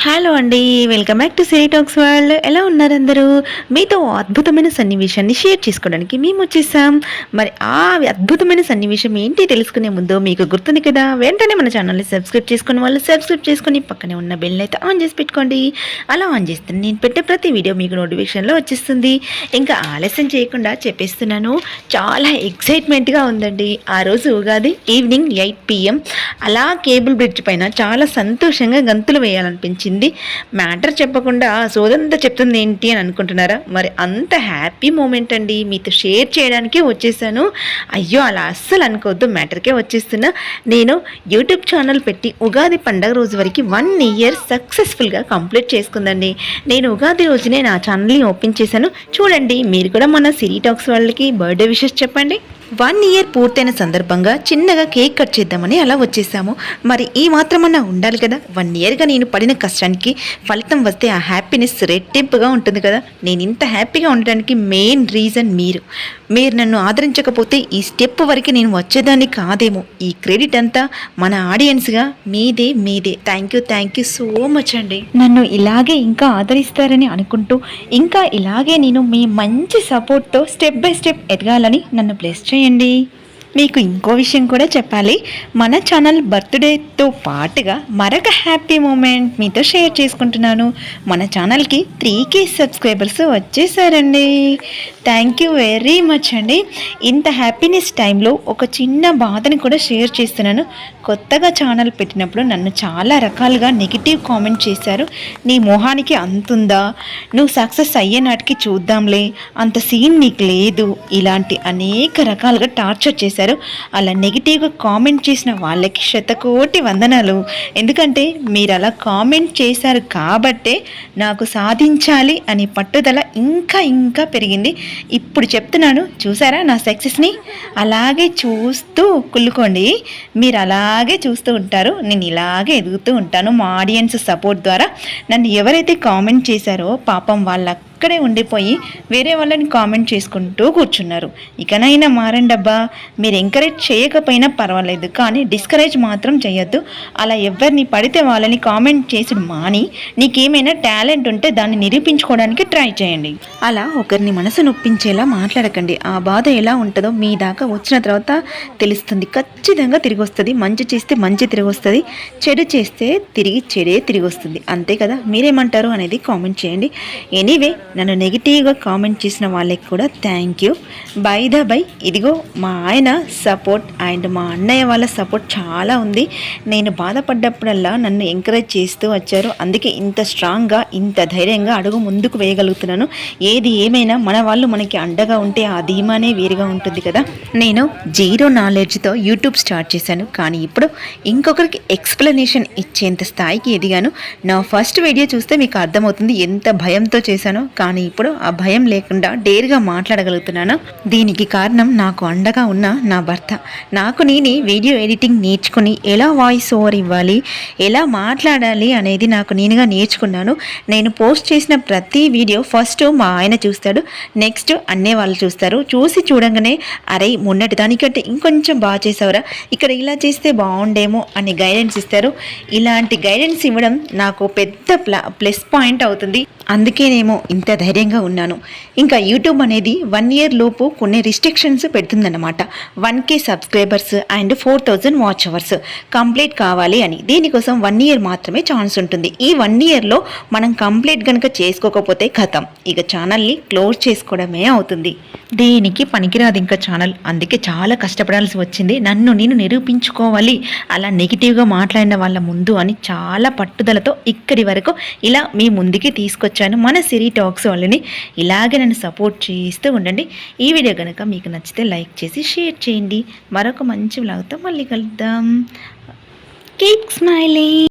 Hello అండి, welcome back to Siri talks world. ఎలా ఉన్నారు అందరూ? మీతో అద్భుతమైన సన్నివేశాన్ని షేర్ చేసుకోవడానికి మేము వచ్చేసాం. మరి ఆ అద్భుతమైన సన్నివేశం ఏంటి తెలుసుకునే ముందు మీకు గుర్తుంది కదా, వెంటనే మన ఛానల్ని సబ్స్క్రైబ్ చేసుకుని వాళ్ళు సబ్స్క్రైబ్ చేసుకుని పక్కనే ఉన్న బెల్ని అయితే ఆన్ చేసి పెట్టుకోండి. అలా ఆన్ చేస్తే నేను పెట్టే ప్రతి వీడియో మీకు నోటిఫికేషన్లో వచ్చేస్తుంది. ఇంకా ఆలస్యం చేయకుండా చెప్పేస్తున్నాను, చాలా ఎక్సైట్మెంట్గా ఉందండి. ఆ రోజు ఉగాది ఈవినింగ్ 8 PM అలా కేబుల్ బ్రిడ్జ్ పైన చాలా సంతోషంగా గంతులు వేయాలనిపించింది. మ్యాటర్ చెప్పకుండా సోదంతా చెప్తుంది ఏంటి అని అనుకుంటున్నారా? మరి అంత హ్యాపీ మూమెంట్ అండి, మీతో షేర్ చేయడానికే వచ్చేసాను. అయ్యో అలా అస్సలు అనుకోవద్దు, మ్యాటర్కే వచ్చేస్తున్నా. నేను యూట్యూబ్ ఛానల్ పెట్టి ఉగాది పండగ రోజు వరకు 1 year సక్సెస్ఫుల్గా కంప్లీట్ చేసుకుందండి. నేను ఉగాది రోజునే నా ఛానల్ని ఓపెన్ చేశాను. చూడండి, మీరు కూడా మన సిరీ టాక్స్ వాళ్ళకి బర్త్డే విషెస్ చెప్పండి. 1 year పూర్తయిన సందర్భంగా చిన్నగా కేక్ కట్ చేద్దామని అలా వచ్చేసాము. మరి ఈ మాత్రమన్నా ఉండాలి కదా. 1 yearగా నేను పడిన కష్టానికి ఫలితం వస్తే ఆ హ్యాపీనెస్ రెట్టింపుగా ఉంటుంది కదా. నేను ఇంత హ్యాపీగా ఉండడానికి మెయిన్ రీజన్ మీరు నన్ను ఆదరించకపోతే ఈ స్టెప్ వరకు నేను వచ్చేదాన్ని కాదేమో. ఈ క్రెడిట్ అంతా మన ఆడియన్స్గా మీదే. థ్యాంక్ యూ సో మచ్ అండి. నన్ను ఇలాగే ఇంకా ఆదరిస్తారని అనుకుంటూ, ఇంకా ఇలాగే నేను మీ మంచి సపోర్ట్తో స్టెప్ బై స్టెప్ ఎదగాలని నన్ను బ్లెస్ చేయండి. మీకు ఇంకో విషయం కూడా చెప్పాలి. మన ఛానల్ బర్త్డేతో పాటుగా మరొక హ్యాపీ మూమెంట్ మీతో షేర్ చేసుకుంటున్నాను. మన ఛానల్కి 3K సబ్స్క్రైబర్స్ వచ్చేసారండి. థ్యాంక్ యూ వెరీ మచ్ అండి. ఇంత హ్యాపీనెస్ టైంలో ఒక చిన్న బాధని కూడా షేర్ చేస్తున్నాను. కొత్తగా ఛానల్ పెట్టినప్పుడు నన్ను చాలా రకాలుగా నెగిటివ్ కామెంట్ చేశారు. నీ మొహానికి అంతుందా, నువ్వు సక్సెస్ అయ్యే నాటికి చూద్దాంలే, అంత సీన్ నీకు లేదు, ఇలాంటి అనేక రకాలుగా టార్చర్ చేశారు. అలా నెగిటివ్గా కామెంట్ చేసిన వాళ్ళకి శతకోటి వందనాలు. ఎందుకంటే మీరు అలా కామెంట్ చేశారు కాబట్టే నాకు సాధించాలి అని పట్టుదల ఇంకా పెరిగింది. ఇప్పుడు చెప్తున్నాను, చూసారా నా సక్సెస్ని? అలాగే చూస్తూ కుళ్ళుకోండి. మీరు అలాగే చూస్తూ ఉంటారు, నేను ఇలాగే ఎదుగుతూ ఉంటాను. మా ఆడియన్స్ సపోర్ట్ ద్వారా నన్ను ఎవరైతే కామెంట్ చేశారో పాపం వాళ్ళ అక్కడే ఉండిపోయి వేరే వాళ్ళని కామెంట్ చేసుకుంటూ కూర్చున్నారు. ఇకనైనా మారండి అబ్బా. మీరు ఎంకరేజ్ చేయకపోయినా పర్వాలేదు, కానీ డిస్కరేజ్ మాత్రం చేయొద్దు. అలా ఎవరిని పడితే వాళ్ళని కామెంట్ చేసి మాని, నీకేమైనా టాలెంట్ ఉంటే దాన్ని నిరూపించుకోవడానికి ట్రై చేయండి. అలా ఒకరిని మనసు నొప్పించేలా మాట్లాడకండి. ఆ బాధ ఎలా ఉంటుందో మీ దాకా వచ్చిన తర్వాత తెలుస్తుంది. ఖచ్చితంగా తిరిగి వస్తుంది. మంచి చేస్తే మంచి తిరిగి వస్తుంది, చెడు చేస్తే చెడే తిరిగి వస్తుంది. అంతే కదా. మీరేమంటారు అనేది కామెంట్ చేయండి. ఎనీవే, నన్ను నెగిటివ్గా కామెంట్ చేసిన వాళ్ళకి కూడా థ్యాంక్ యూ. బై ఇదిగో మా ఆయన సపోర్ట్ అండ్ మా అన్నయ్య వాళ్ళ సపోర్ట్ చాలా ఉంది. నేను బాధపడ్డప్పుడల్లా నన్ను ఎంకరేజ్ చేస్తూ వచ్చారు. అందుకే ఇంత స్ట్రాంగ్గా, ఇంత ధైర్యంగా అడుగు ముందుకు వేయగలుగుతున్నాను. ఏది ఏమైనా మన వాళ్ళు మనకి అండగా ఉంటే ఆ ధీమానే వేరుగా ఉంటుంది కదా. నేను 0 knowledgeతో యూట్యూబ్ స్టార్ట్ చేశాను, కానీ ఇప్పుడు ఇంకొకరికి ఎక్స్ప్లెనేషన్ ఇచ్చేంత స్థాయికి ఎదిగాను. నా ఫస్ట్ వీడియో చూస్తే మీకు అర్థమవుతుంది ఎంత భయంతో చేశానో, కానీ ఇప్పుడు ఆ భయం లేకుండా డేర్గా మాట్లాడగలుగుతున్నాను. దీనికి కారణం నాకు అండగా ఉన్న నా భర్త. నేనే వీడియో ఎడిటింగ్ నేర్చుకుని ఎలా వాయిస్ ఓవర్ ఇవ్వాలి, ఎలా మాట్లాడాలి అనేది నేనుగా నేర్చుకున్నాను. నేను పోస్ట్ చేసిన ప్రతి వీడియో ఫస్ట్ మా ఆయన చూస్తాడు, నెక్స్ట్ అన్నే వాళ్ళు చూస్తారు. చూడంగానే అరే మొన్నటి దానికంటే ఇంకొంచెం బాగా చేసావురా, ఇక్కడ ఇలా చేస్తే బాగుండేమో అని గైడెన్స్ ఇస్తారు. ఇలాంటి గైడెన్స్ ఇవ్వడం నాకు పెద్ద ప్లస్ పాయింట్ అవుతుంది. అందుకేనేమో ఇంత ధైర్యంగా ఉన్నాను. ఇంకా యూట్యూబ్ అనేది 1 year లోపు కొన్ని రిస్ట్రిక్షన్స్ పెడుతుందన్నమాట. 1K subscribers and 4000 watch hours complete కావాలి అని. దీనికోసం 1 year మాత్రమే ఛాన్స్ ఉంటుంది. ఈ 1 yearలో మనం కంప్లీట్ కనుక చేసుకోకపోతే ఖతం, ఇక ఛానల్ని క్లోజ్ చేసుకోవడమే అవుతుంది. దీనికి పనికిరాదు ఇంకా ఛానల్. అందుకే చాలా కష్టపడాల్సి వచ్చింది. నన్ను నేను నిరూపించుకోవాలి అలా నెగిటివ్గా మాట్లాడిన వాళ్ళ ముందు అని చాలా పట్టుదలతో ఇక్కడి వరకు ఇలా మీ ముందుకి తీసుకొచ్చాను. మన సిరీ టాక్స్ వాళ్ళని ఇలాగే నన్ను సపోర్ట్ చేస్తూ ఉండండి. ఈ వీడియో కనుక మీకు నచ్చితే లైక్ చేసి షేర్ చేయండి. మరొక మంచి వ్లాగ్తో మళ్ళీ కలుద్దాం. Keep smiling.